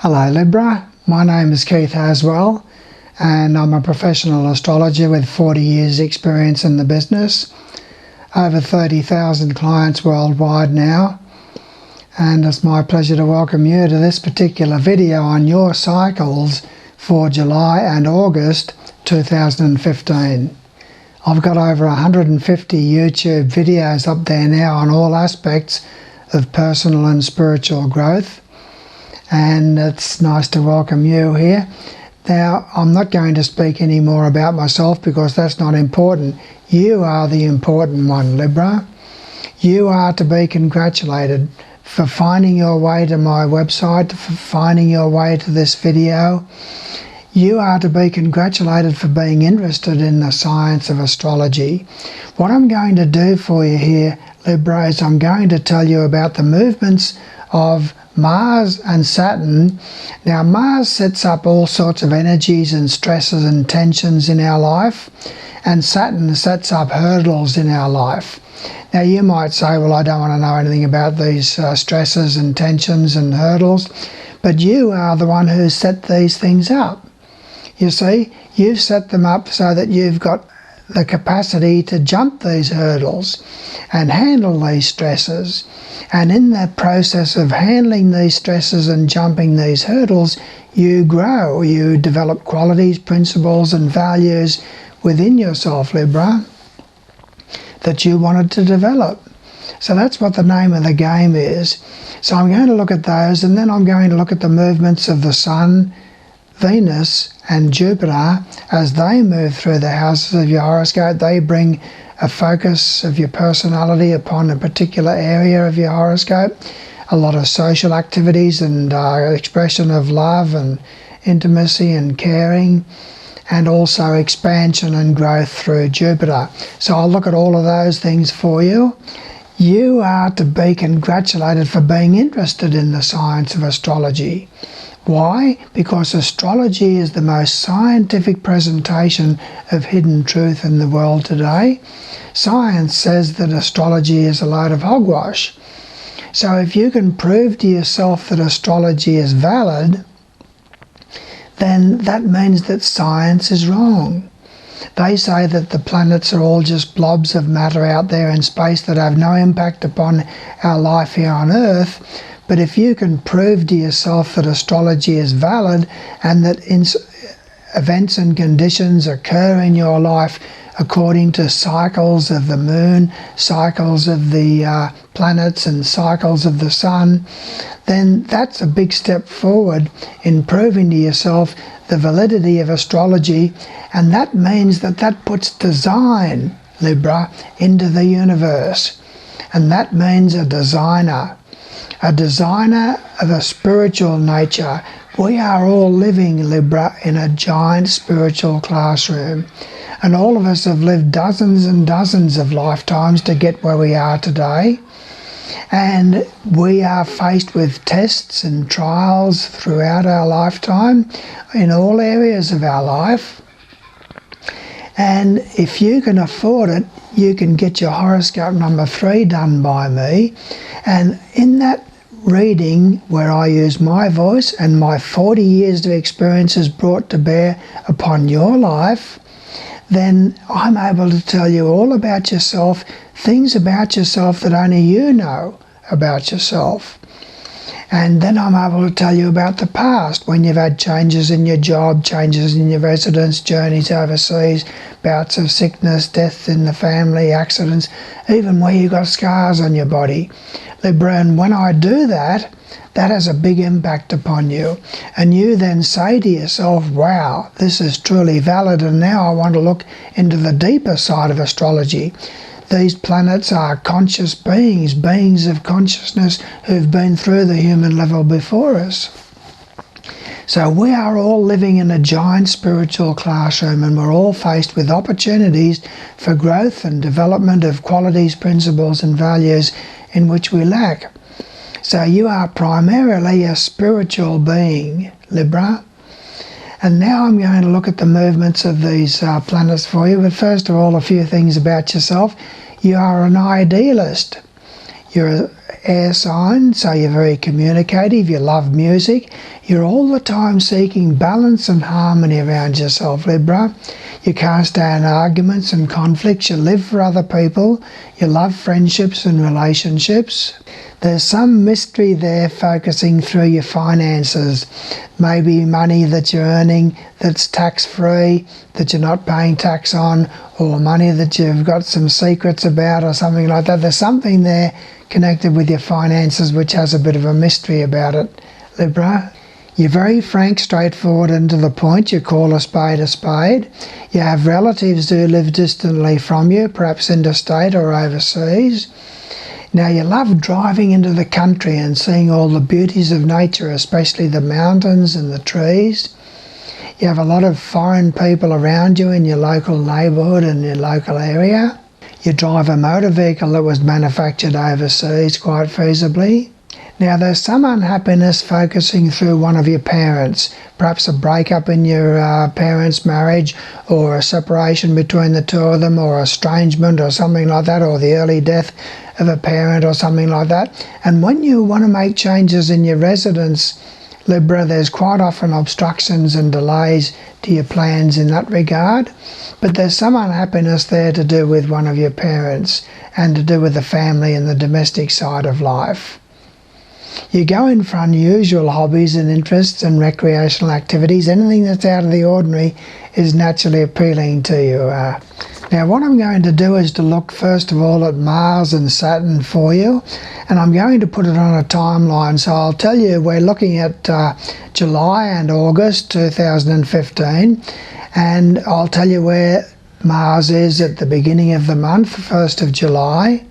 Hello Libra, my name is Keith Haswell and I'm a professional astrologer with 40 years experience in the business, over 30,000 clients worldwide now, and it's my pleasure to welcome you to this particular video on your cycles for July and August 2015. I've got over 150 YouTube videos up there now on all aspects of personal and spiritual growth. And it's nice to welcome you here. Now, I'm not going to speak any more about myself because that's not important. You are the important one, Libra. You are to be congratulated for finding your way to my website, for finding your way to this video. You are to be congratulated for being interested in the science of astrology. What I'm going to do for you here, Libra, is I'm going to tell you about the movements of Mars and Saturn. Now, Mars sets up all sorts of energies and stresses and tensions in our life, and Saturn sets up hurdles in our life. Now, you might say, well, I don't want to know anything about these stresses and tensions and hurdles, but you are the one who set these things up. You see, you've set them up so that you've got the capacity to jump these hurdles and handle these stresses. And in that process of handling these stresses and jumping these hurdles, you grow, you develop qualities, principles and values within yourself, Libra, that you wanted to develop. So that's what the name of the game is. So I'm going to look at those, and then I'm going to look at the movements of the Sun, Venus and Jupiter as they move through the houses of your horoscope. They bring a focus of your personality upon a particular area of your horoscope, a lot of social activities and expression of love and intimacy and caring, and also expansion and growth through Jupiter. So I'll look at all of those things for you. You are to be congratulated for being interested in the science of astrology. Why? Because astrology is the most scientific presentation of hidden truth in the world today. Science says that astrology is a load of hogwash. So if you can prove to yourself that astrology is valid, then that means that science is wrong. They say that the planets are all just blobs of matter out there in space that have no impact upon our life here on Earth. But if you can prove to yourself that astrology is valid and that events and conditions occur in your life according to cycles of the moon, cycles of the planets and cycles of the sun, then that's a big step forward in proving to yourself the validity of astrology. And that means that that puts design, Libra, into the universe. And that means a designer of a spiritual nature. We are all living, Libra, in a giant spiritual classroom. And all of us have lived dozens and dozens of lifetimes to get where we are today. And we are faced with tests and trials throughout our lifetime in all areas of our life. And if you can afford it, you can get your horoscope number 3 done by me. And in that reading, where I use my voice and my 40 years of experiences brought to bear upon your life, then I'm able to tell you all about yourself, things about yourself that only you know about yourself. And then I'm able to tell you about the past, when you've had changes in your job, changes in your residence, journeys overseas, bouts of sickness, death in the family, accidents, even where you got scars on your body. Libra, and when I do that, that has a big impact upon you. And you then say to yourself, wow, this is truly valid, and now I want to look into the deeper side of astrology. These planets are conscious beings, beings of consciousness who've been through the human level before us. So we are all living in a giant spiritual classroom, and we're all faced with opportunities for growth and development of qualities, principles and values in which we lack. So you are primarily a spiritual being, Libra. And now I'm going to look at the movements of these planets for you. But first of all, a few things about yourself. You are an idealist. You're air sign, so you're very communicative, you love music, you're all the time seeking balance and harmony around yourself, Libra. You can't stand arguments and conflicts, you live for other people, you love friendships and relationships. There's some mystery there focusing through your finances. Maybe money that you're earning that's tax-free, that you're not paying tax on, or money that you've got some secrets about or something like that. There's something there connected with your finances which has a bit of a mystery about it, Libra. You're very frank, straightforward and to the point. You call a spade a spade. You have relatives who live distantly from you, perhaps interstate or overseas. Now, you love driving into the country and seeing all the beauties of nature, especially the mountains and the trees. You have a lot of foreign people around you in your local neighbourhood and your local area. You drive a motor vehicle that was manufactured overseas, quite feasibly. Now, there's some unhappiness focusing through one of your parents, perhaps a breakup in your parents' marriage, or a separation between the two of them, or estrangement or something like that, or the early death of a parent or something like that. And when you want to make changes in your residence, Libra, there's quite often obstructions and delays to your plans in that regard. But there's some unhappiness there to do with one of your parents and to do with the family and the domestic side of life. You go in for unusual hobbies and interests and recreational activities. Anything that's out of the ordinary is naturally appealing to you. Now, what I'm going to do is to look first of all at Mars and Saturn for you, and I'm going to put it on a timeline. So I'll tell you we're looking at July and August 2015, and I'll tell you where Mars is at the beginning of the month, 1st of July.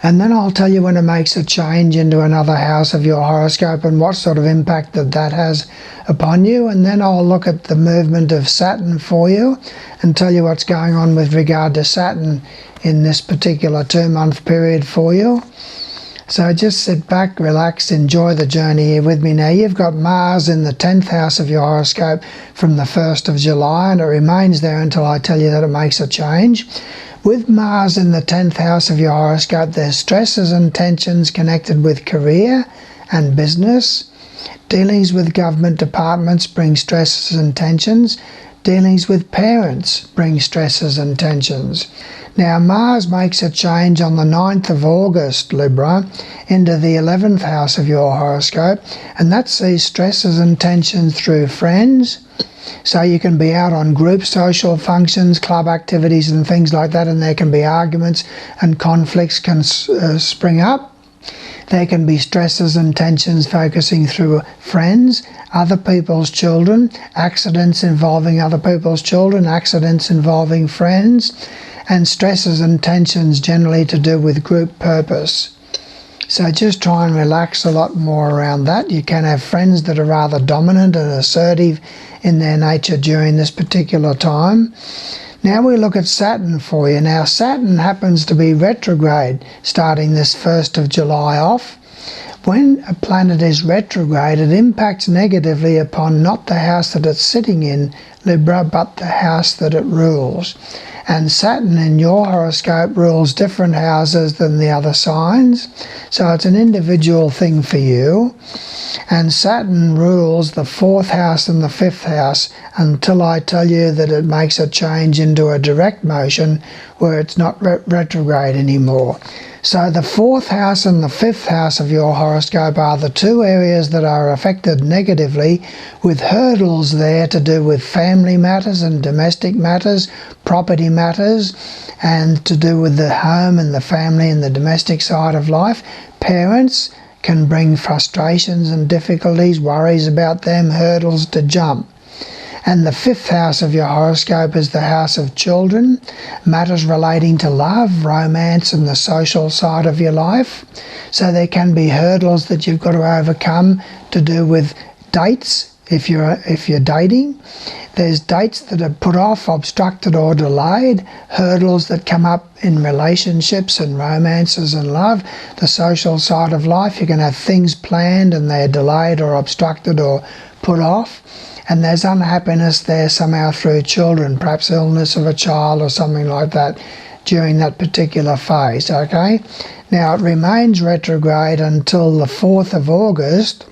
And then I'll tell you when it makes a change into another house of your horoscope and what sort of impact that has upon you. And then I'll look at the movement of Saturn for you and tell you what's going on with regard to Saturn in this particular 2-month period for you. So just sit back, relax, enjoy the journey here with me. Now, you've got Mars in the 10th house of your horoscope from the 1st of July, and it remains there until I tell you that it makes a change. With Mars in the 10th house of your horoscope, there's stresses and tensions connected with career and business. Dealings with government departments bring stresses and tensions. Dealings with parents bring stresses and tensions. Now, Mars makes a change on the 9th of August, Libra, into the 11th house of your horoscope, and that sees stresses and tensions through friends. So you can be out on group social functions, club activities and things like that, and there can be arguments and conflicts can spring up. There can be stresses and tensions focusing through friends, other people's children, accidents involving other people's children, accidents involving friends, and stresses and tensions generally to do with group purpose. So just try and relax a lot more around that. You can have friends that are rather dominant and assertive in their nature during this particular time. Now we look at Saturn for you. Now, Saturn happens to be retrograde starting this 1st of July off. When a planet is retrograde, it impacts negatively upon not the house that it's sitting in, Libra, but the house that it rules. And Saturn in your horoscope rules different houses than the other signs, so it's an individual thing for you. And Saturn rules the 4th house and the 5th house until I tell you that it makes a change into a direct motion where it's not retrograde anymore. So the 4th house and the 5th house of your horoscope are the two areas that are affected negatively, with hurdles there to do with family matters and domestic matters, property matters, and to do with the home and the family and the domestic side of life. Parents can bring frustrations and difficulties, worries about them, hurdles to jump. And the 5th house of your horoscope is the house of children, matters relating to love, romance and the social side of your life. So there can be hurdles that you've got to overcome to do with dates if you're dating. There's dates that are put off, obstructed or delayed, hurdles that come up in relationships and romances and love. The social side of life, you can have things planned and they're delayed or obstructed or put off. And there's unhappiness there somehow through children, perhaps illness of a child or something like that during that particular phase, okay? Now, it remains retrograde until the 4th of August,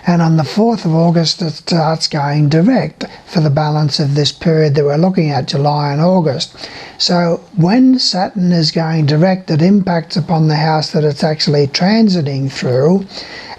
and on the 4th of August it starts going direct for the balance of this period that we're looking at, July and August. So when Saturn is going direct, it impacts upon the house that it's actually transiting through,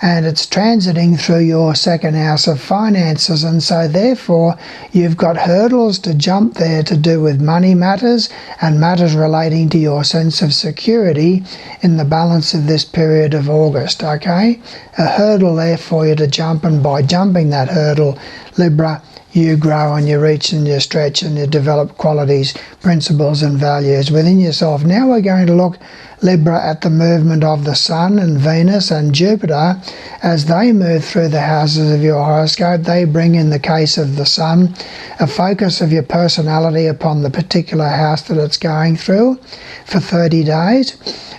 and it's transiting through your second house of finances, and so therefore you've got hurdles to jump there to do with money matters and matters relating to your sense of security in the balance of this period of August, okay? A hurdle there for you to jump, and by jumping that hurdle, Libra, you grow and you reach and you stretch and you develop qualities, principles and values within yourself. Now we're going to look, Libra, at the movement of the Sun and Venus and Jupiter as they move through the houses of your horoscope. They bring, in the case of the Sun, a focus of your personality upon the particular house that it's going through for 30 days.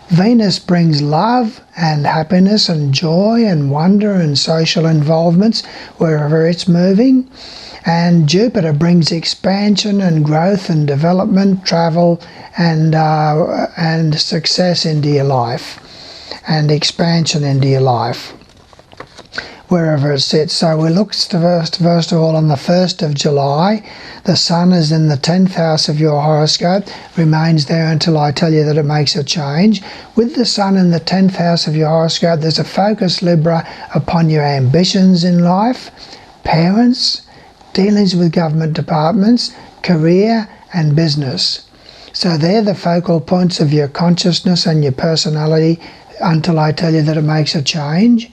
Venus brings love and happiness and joy and wonder and social involvements wherever it's moving. And Jupiter brings expansion and growth and development, travel and success into your life, and expansion into your life, wherever it sits. So we look first of all on the 1st of July. The Sun is in the 10th house of your horoscope, remains there until I tell you that it makes a change. With the Sun in the 10th house of your horoscope, there's a focus, Libra, upon your ambitions in life, parents, dealings with government departments, career and business. So they're the focal points of your consciousness and your personality until I tell you that it makes a change.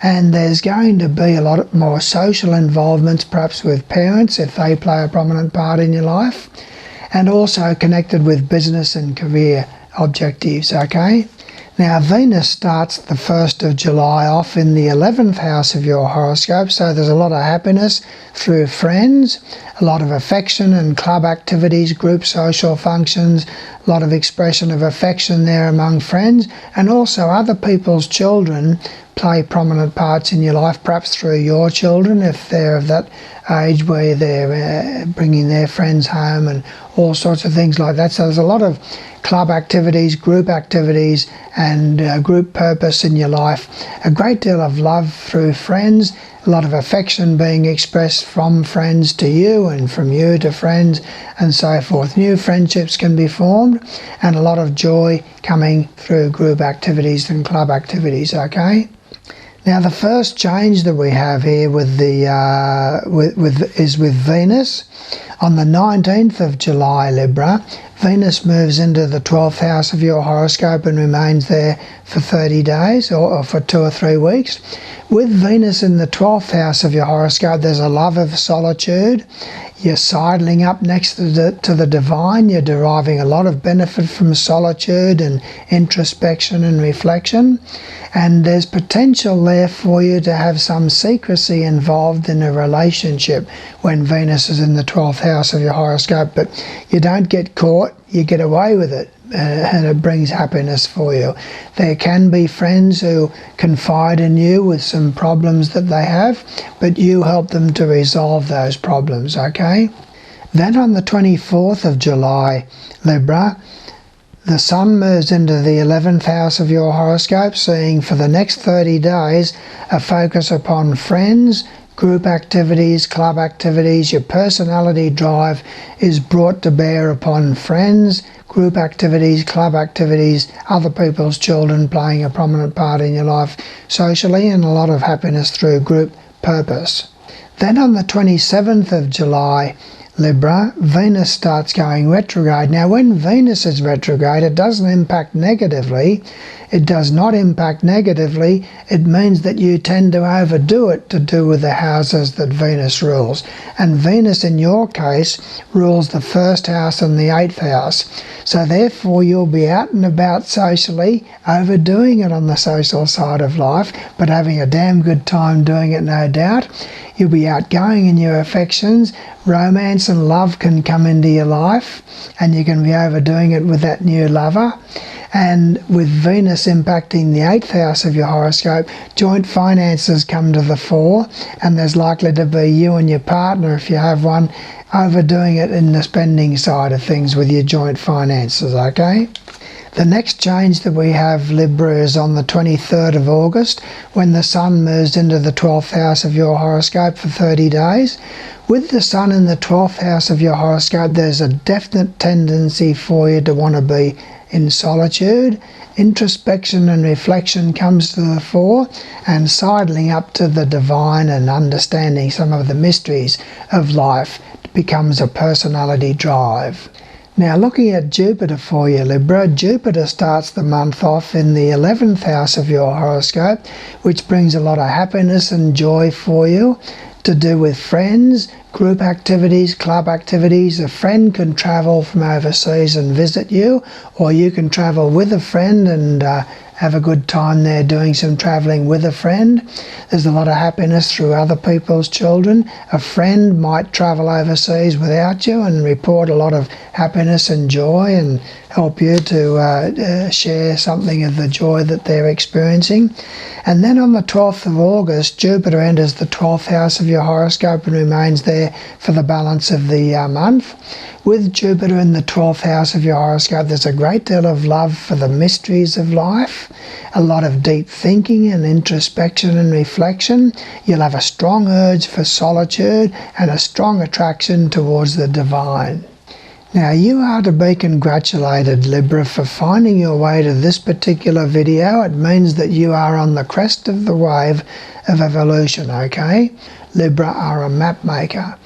And there's going to be a lot more social involvements, perhaps with parents if they play a prominent part in your life, and also connected with business and career objectives, okay? Now, Venus starts the 1st of July off in the 11th house of your horoscope, so there's a lot of happiness through friends, a lot of affection and club activities, group social functions, a lot of expression of affection there among friends, and also other people's children play prominent parts in your life, perhaps through your children if they're of that age where they're bringing their friends home and all sorts of things like that. So there's a lot of club activities, and group purpose in your life. A great deal of love through friends, a lot of affection being expressed from friends to you and from you to friends and so forth. New friendships can be formed, and a lot of joy coming through group activities and club activities, okay? Now, the first change that we have here with the is with Venus. On the 19th of July, Libra, Venus moves into the 12th house of your horoscope and remains there for 30 days or for 2 or 3 weeks. With Venus in the 12th house of your horoscope, there's a love of solitude. You're sidling up next to the divine. You're deriving a lot of benefit from solitude and introspection and reflection. And there's potential there for you to have some secrecy involved in a relationship when Venus is in the 12th house of your horoscope. But you don't get caught, you get away with it. And it brings happiness for you. There can be friends who confide in you with some problems that they have, but you help them to resolve those problems, okay? Then on the 24th of July, Libra, the Sun moves into the 11th house of your horoscope, seeing for the next 30 days a focus upon friends, group activities, club activities. Your personality drive is brought to bear upon friends, group activities, club activities, other people's children playing a prominent part in your life socially, and a lot of happiness through group purpose. Then on the 27th of July, Libra, Venus starts going retrograde. Now, when Venus is retrograde, it doesn't impact negatively. It does not impact negatively. It means that you tend to overdo it to do with the houses that Venus rules. And Venus, in your case, rules the 1st house and the 8th house. So therefore, you'll be out and about socially, overdoing it on the social side of life, but having a damn good time doing it, no doubt. You'll be outgoing in your affections. Romance and love can come into your life, and you can be overdoing it with that new lover. And with Venus impacting the 8th house of your horoscope, joint finances come to the fore, and there's likely to be you and your partner, if you have one, overdoing it in the spending side of things with your joint finances, okay? The next change that we have, Libra, is on the 23rd of August, when the Sun moves into the 12th house of your horoscope for 30 days. With the Sun in the 12th house of your horoscope, there's a definite tendency for you to want to be in solitude. Introspection and reflection comes to the fore, and sidling up to the divine and understanding some of the mysteries of life becomes a personality drive. Now, looking at Jupiter for you, Libra, Jupiter starts the month off in the 11th house of your horoscope, which brings a lot of happiness and joy for you, to do with friends, group activities, club activities. A friend can travel from overseas and visit you, or you can travel with a friend and have a good time there doing some travelling with a friend. There's a lot of happiness through other people's children. A friend might travel overseas without you and report a lot of happiness and joy and help you to share something of the joy that they're experiencing. And then on the 12th of August, Jupiter enters the 12th house of your horoscope and remains there for the balance of the month. With Jupiter in the 12th house of your horoscope, there's a great deal of love for the mysteries of life, a lot of deep thinking and introspection and reflection. You'll have a strong urge for solitude and a strong attraction towards the divine. Now, you are to be congratulated, Libra, for finding your way to this particular video. It means that you are on the crest of the wave of evolution, okay? Libra are a map maker.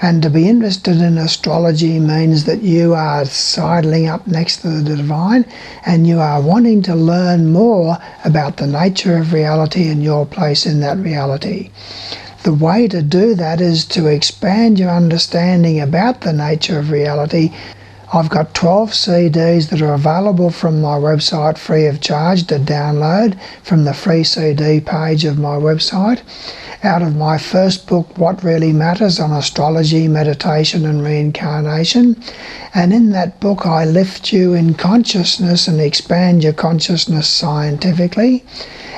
And to be interested in astrology means that you are sidling up next to the divine, and you are wanting to learn more about the nature of reality and your place in that reality. The way to do that is to expand your understanding about the nature of reality. I've got 12 CDs that are available from my website free of charge to download from the free CD page of my website. Out of my first book, What Really Matters, on astrology, meditation and reincarnation. And in that book I lift you in consciousness and expand your consciousness scientifically.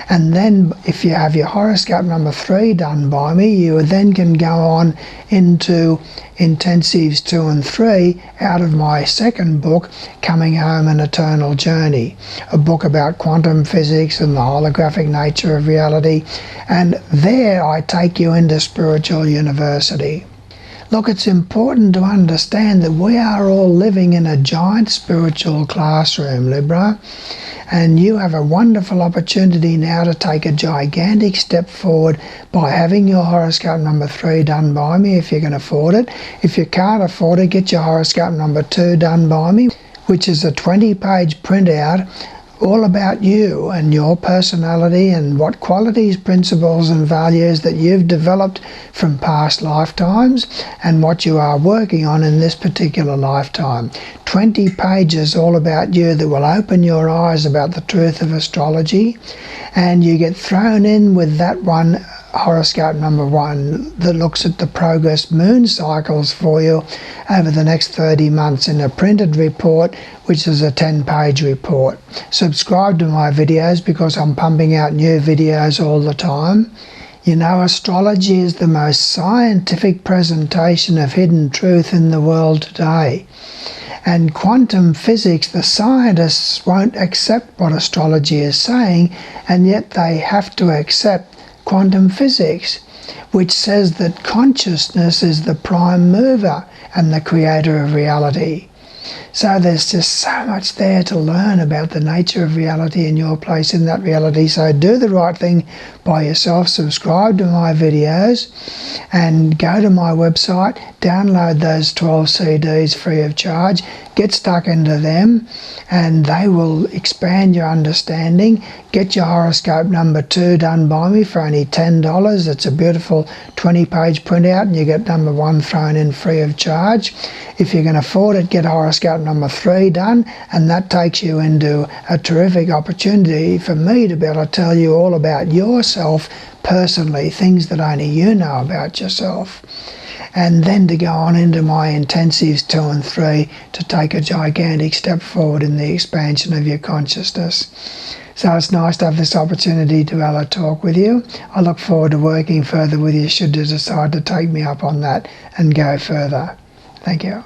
And then if you have your horoscope number 3 done by me, you then can go on into intensives 2 and 3 out of my second book, Coming Home: An Eternal Journey, a book about quantum physics and the holographic nature of reality. And there I take you into spiritual university. Look, it's important to understand that we are all living in a giant spiritual classroom, Libra, and you have a wonderful opportunity now to take a gigantic step forward by having your horoscope number 3 done by me if you can afford it. If you can't afford it, get your horoscope number 2 done by me, which is a 20-page printout all about you and your personality and what qualities, principles and values that you've developed from past lifetimes and what you are working on in this particular lifetime. 20 pages all about you that will open your eyes about the truth of astrology, and you get thrown in with that one, horoscope number 1, that looks at the progress moon cycles for you over the next 30 months in a printed report, which is a 10-page report. Subscribe to my videos because I'm pumping out new videos all the time. You know, astrology is the most scientific presentation of hidden truth in the world today. And quantum physics, the scientists won't accept what astrology is saying, and yet they have to accept quantum physics, which says that consciousness is the prime mover and the creator of reality. So there's just so much there to learn about the nature of reality and your place in that reality. So do the right thing by yourself. Subscribe to my videos and go to my website, download those 12 CDs free of charge, get stuck into them, and they will expand your understanding. Get your horoscope number 2 done by me for only $10. It's a beautiful 20-page printout, and you get number 1 thrown in free of charge. If you can afford it, get horoscope number 3 done, and that takes you into a terrific opportunity for me to be able to tell you all about yourself personally, things that only you know about yourself. And then to go on into my intensives 2 and 3 to take a gigantic step forward in the expansion of your consciousness. So it's nice to have this opportunity to be able to talk with you. I look forward to working further with you should you decide to take me up on that and go further. Thank you.